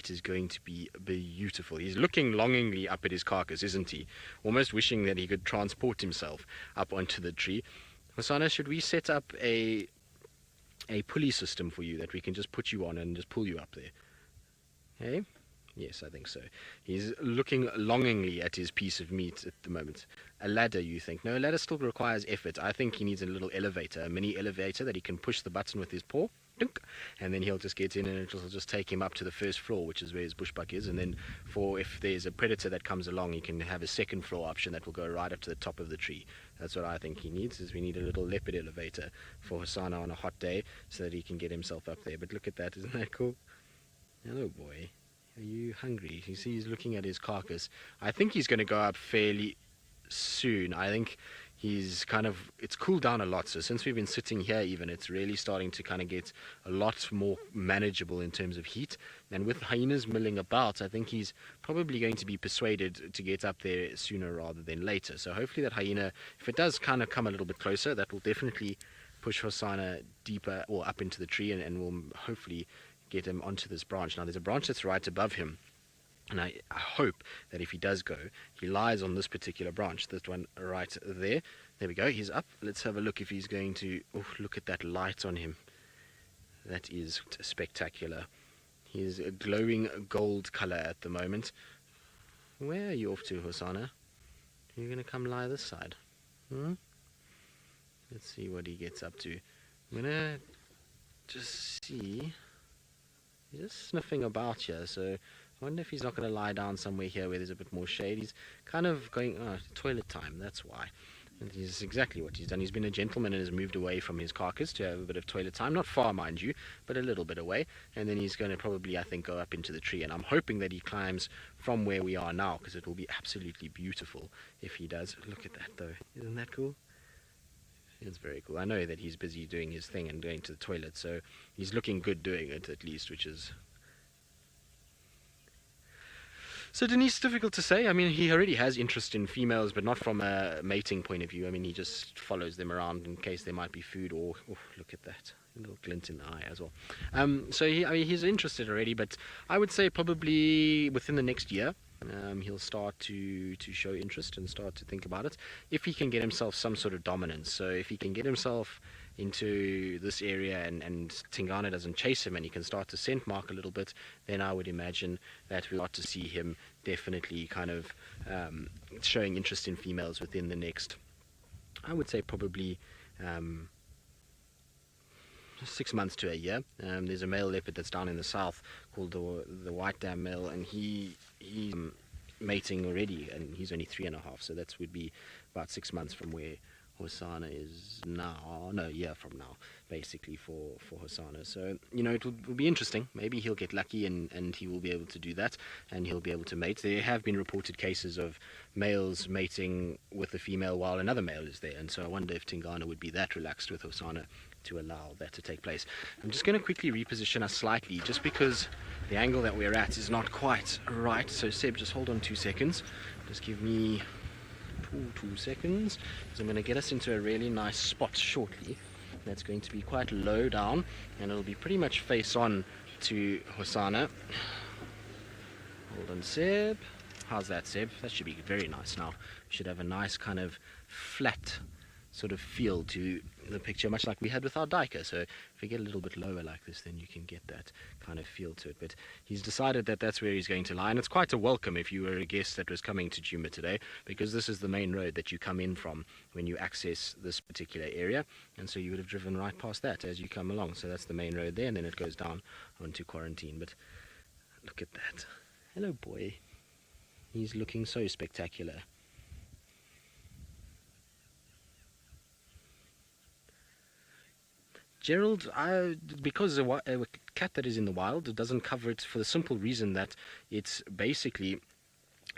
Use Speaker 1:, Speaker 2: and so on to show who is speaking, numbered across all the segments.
Speaker 1: that is going to be beautiful. He's looking longingly up at his carcass, isn't he? Almost wishing that he could transport himself up onto the tree. Hosana, should we set up a pulley system for you that we can just put you on and just pull you up there? Hey? Yes, I think so. He's looking longingly at his piece of meat at the moment. A ladder, you think? No, a ladder still requires effort. I think he needs a little elevator, a mini elevator that he can push the button with his paw, dunk, and then he'll just get in and it'll just take him up to the first floor, which is where his bushbuck is. And then if there's a predator that comes along, he can have a second floor option that will go right up to the top of the tree. That's what I think he needs, is we need a little leopard elevator for Hosana on a hot day so that he can get himself up there. But look at that, isn't that cool? Hello, boy. Are you hungry? You see he's looking at his carcass. I think he's going to go up fairly soon. I think it's cooled down a lot. So since we've been sitting here even, it's really starting to kind of get a lot more manageable in terms of heat. And with hyenas milling about, I think he's probably going to be persuaded to get up there sooner rather than later. So hopefully that hyena, if it does kind of come a little bit closer, that will definitely push Hosana deeper or up into the tree and will hopefully get him onto this branch. Now there's a branch that's right above him, and I hope that if he does go, he lies on this particular branch, this one right there. There we go, he's up. Let's have a look if he's going to... Oh, look at that light on him. That is spectacular. He's a glowing gold color at the moment. Where are you off to, Hosana? You're going to come lie this side. Let's see what he gets up to. I'm going to just see... He's just sniffing about here, so I wonder if he's not going to lie down somewhere here where there's a bit more shade. He's kind of going, toilet time, that's why. And he's exactly what he's done. He's been a gentleman and has moved away from his carcass to have a bit of toilet time. Not far, mind you, but a little bit away. And then he's going to probably, I think, go up into the tree. And I'm hoping that he climbs from where we are now, because it will be absolutely beautiful if he does. Look at that, though. Isn't that cool? It's very cool. I know that he's busy doing his thing and going to the toilet, so he's looking good doing it at least, which is... So Denise, difficult to say. I mean, he already has interest in females, but not from a mating point of view. I mean, he just follows them around in case there might be food or... Oh, look at that. A little glint in the eye as well. So he's interested already, but I would say probably within the next year, he'll start to show interest and start to think about it. If he can get himself some sort of dominance, so if he can get himself into this area and Tingana doesn't chase him and he can start to scent mark a little bit, then I would imagine that we'll start to see him definitely kind of showing interest in females within the next, I would say probably 6 months to a year. There's a male leopard that's down in the south called the white dam male, and he's mating already, and he's only 3.5, so that would be about 6 months from where Hosana is now. No, a year from now, basically, for Hosana. So, it will be interesting. Maybe he'll get lucky and he will be able to do that, and he'll be able to mate. There have been reported cases of males mating with a female while another male is there, and so I wonder if Tingana would be that relaxed with Hosana to allow that to take place. I'm just going to quickly reposition us slightly, just because the angle that we're at is not quite right. So Seb, just hold on 2 seconds. Just give me 2 seconds, because I'm going to get us into a really nice spot shortly. That's going to be quite low down, and it'll be pretty much face on to Hosana. Hold on, Seb. How's that, Seb? That should be very nice now. We should have a nice kind of flat sort of feel to the picture, much like we had with our diker. So if we get a little bit lower like this, then you can get that kind of feel to it. But he's decided that that's where he's going to lie, and it's quite a welcome if you were a guest that was coming to Djuma today, because this is the main road that you come in from when you access this particular area, and so you would have driven right past that as you come along. So that's the main road there, and then it goes down onto Quarantine. But look at that. Hello, boy. He's looking so spectacular. Gerald, because a cat that is in the wild, it doesn't cover it for the simple reason that it's basically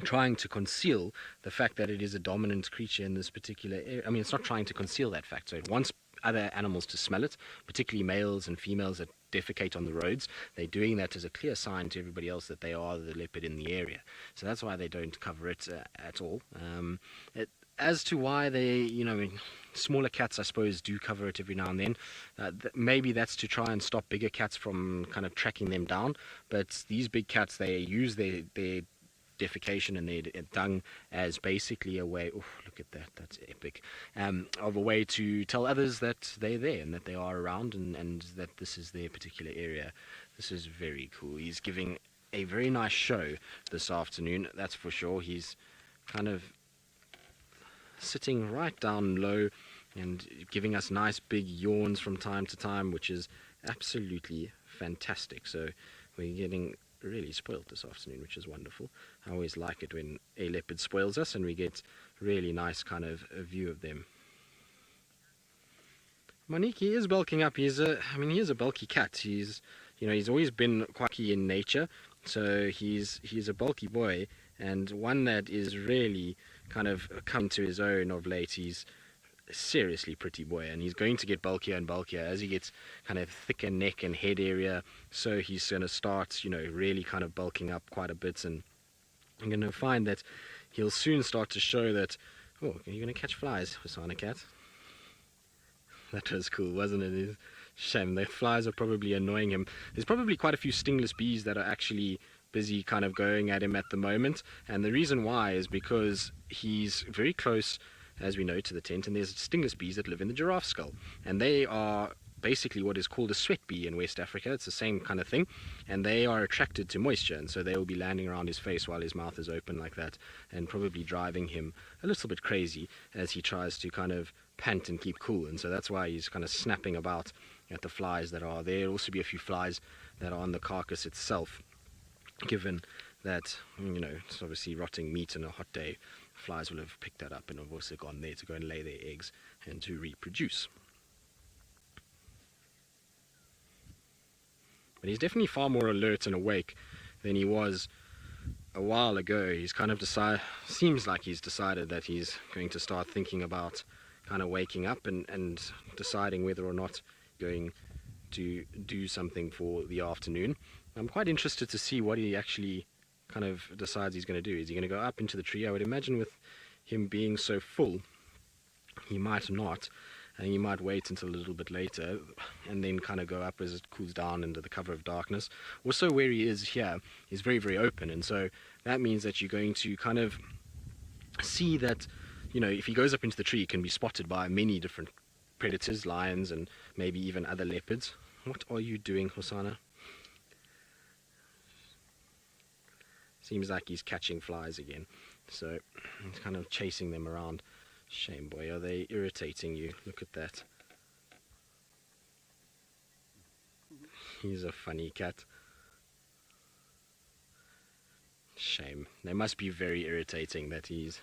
Speaker 1: trying to conceal the fact that it is a dominant creature in this particular area. I mean, it's not trying to conceal that fact. So it wants other animals to smell it, particularly males and females that defecate on the roads. They're doing that as a clear sign to everybody else that they are the leopard in the area. So that's why they don't cover it at all. as to why they, smaller cats, I suppose, do cover it every now and then. Maybe that's to try and stop bigger cats from kind of tracking them down. But these big cats, they use their defecation and their dung as basically a way, oh, look at that, that's epic, of a way to tell others that they're there and that they are around, and that this is their particular area. This is very cool. He's giving a very nice show this afternoon, that's for sure. He's kind of sitting right down low and giving us nice big yawns from time to time, which is absolutely fantastic. So we're getting really spoiled this afternoon, which is wonderful. I always like it when a leopard spoils us and we get really nice kind of a view of them. Monique, he is bulking up. He is a bulky cat. He's always been quite key in nature, so he's a bulky boy, and one that is really kind of come to his own of late. He's a seriously pretty boy, and he's going to get bulkier and bulkier as he gets kind of thicker neck and head area. So he's going to start, really kind of bulking up quite a bit, and I'm going to find that he'll soon start to show that, oh, you're going to catch flies, Hosana cat. That was cool, wasn't it? It's a shame. The flies are probably annoying him. There's probably quite a few stingless bees that are actually busy kind of going at him at the moment, and the reason why is because he's very close, as we know, to the tent, and there's stingless bees that live in the giraffe skull, and they are basically what is called a sweat bee in West Africa. It's the same kind of thing, and they are attracted to moisture, and so they will be landing around his face while his mouth is open like that, and probably driving him a little bit crazy as he tries to kind of pant and keep cool. And so that's why he's kind of snapping about at the flies that are there. There'll also be a few flies that are on the carcass itself, given that, it's obviously rotting meat and a hot day. Flies will have picked that up and have also gone there to go and lay their eggs and to reproduce. But he's definitely far more alert and awake than he was a while ago. He's kind of seems like he's decided that he's going to start thinking about kind of waking up and deciding whether or not going to do something for the afternoon. I'm quite interested to see what he actually kind of decides he's going to do. Is he going to go up into the tree? I would imagine with him being so full, he might not, and he might wait until a little bit later and then kind of go up as it cools down under the cover of darkness. Also, where he is here is very, very open, and so that means that you're going to kind of see that, if he goes up into the tree, he can be spotted by many different predators, lions, and maybe even other leopards. What are you doing, Hosana? Seems like he's catching flies again, so he's kind of chasing them around. Shame, boy, are they irritating you? Look at that. He's a funny cat. Shame. They must be very irritating that he's...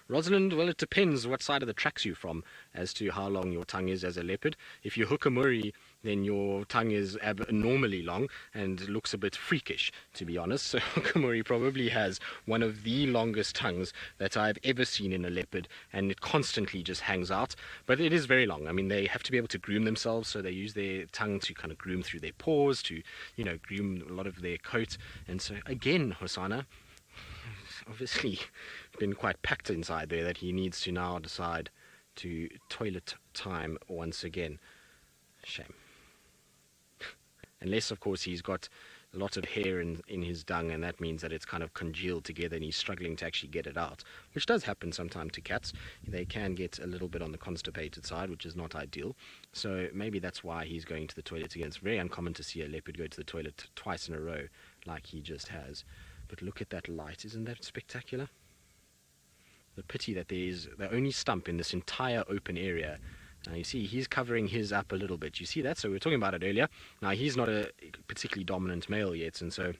Speaker 1: Rosalind, well, it depends what side of the tracks you're from as to how long your tongue is as a leopard. If you're Hukamuri, then your tongue is abnormally long and looks a bit freakish, to be honest. So Hukamuri probably has one of the longest tongues that I've ever seen in a leopard, and it constantly just hangs out. But it is very long. I mean, they have to be able to groom themselves, so they use their tongue to kind of groom through their paws, to, groom a lot of their coat. And so, again, Hosana, obviously been quite packed inside there that he needs to now decide to toilet time once again. Shame. Unless, of course, he's got a lot of hair in his dung, and that means that it's kind of congealed together and he's struggling to actually get it out, which does happen sometimes to cats. They can get a little bit on the constipated side, which is not ideal. So maybe that's why he's going to the toilet again. It's very uncommon to see a leopard go to the toilet twice in a row like he just has. But look at that light. Isn't that spectacular? The pity that there is the only stump in this entire open area. Now you see he's covering his up a little bit. You see that? So we were talking about it earlier. Now he's not a particularly dominant male yet, and so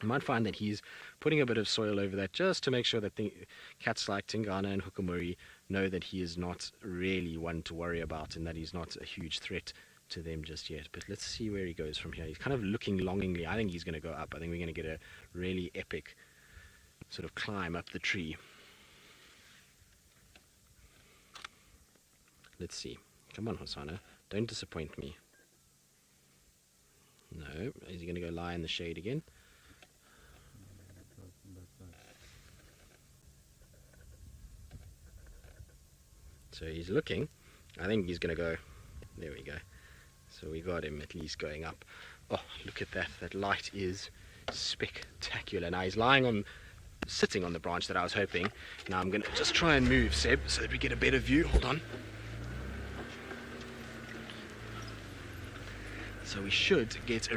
Speaker 1: you might find that he's putting a bit of soil over that just to make sure that the cats like Tingana and Hukamuri know that he is not really one to worry about and that he's not a huge threat to them just yet. But let's see where he goes from here. He's kind of looking longingly. I think he's going to go up. I think we're going to get a really epic sort of climb up the tree. Let's see. Come on, Hosana. Don't disappoint me. No. Is he going to go lie in the shade again? So he's looking. I think he's going to go. There we go. So we got him at least going up. Oh, look at that. That light is spectacular. Now he's sitting on the branch that I was hoping. Now I'm going to just try and move, Seb, so that we get a better view. Hold on. So we should get a